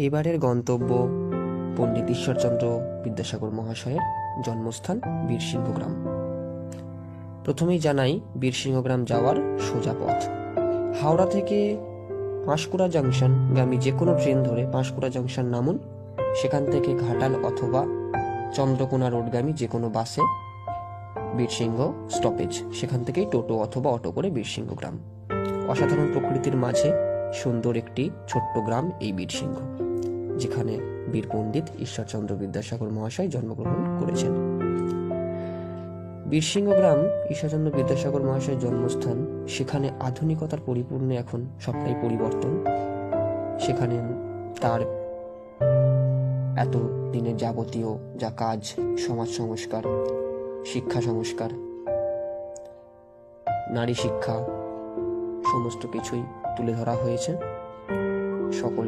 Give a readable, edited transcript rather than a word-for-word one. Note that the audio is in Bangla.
এবারের গন্তব্য পণ্ডিত ঈশ্বরচন্দ্র বিদ্যাসাগর মহাশয়ের জন্মস্থান বীরসিংহ গ্রাম। প্রথমেই জানাই বীরসিংহ গ্রাম যাওয়ার সোজা পথ। হাওড়া থেকে পাঁশকুড়া জাংশন গামী যে কোনো ট্রেন ধরে পাঁশকুড়া জাংশন নামুন, সেখান থেকে ঘাটাল অথবা চন্দ্রকোনা রোডগামী যে কোনো বাসে বীরসিংহ স্টপেজ, সেখান থেকেই টোটো অথবা অটো করে বীরসিংহ গ্রাম। অসাধারণ প্রকৃতির মাঝে সুন্দর একটি ছোট্ট গ্রাম এই বীরসিংহ, যেখানে বীর পণ্ডিত ঈশ্বরচন্দ্র বিদ্যাসাগর মহাশয় জন্মগ্রহণ করেছেন। বীরসিংহ গ্রাম ঈশ্বরচন্দ্র বিদ্যাসাগর মহাশয়ের জন্মস্থান। সেখানে আধুনিকতার পরিপূর্ণে এখন সবটাই পরিবর্তন। সেখানে তার এত দিনের যাবতীয় যা কাজ, সমাজ সংস্কার, শিক্ষা সংস্কার, নারী শিক্ষা, সমস্ত কিছুই তুলে ধরা হয়েছে। সকল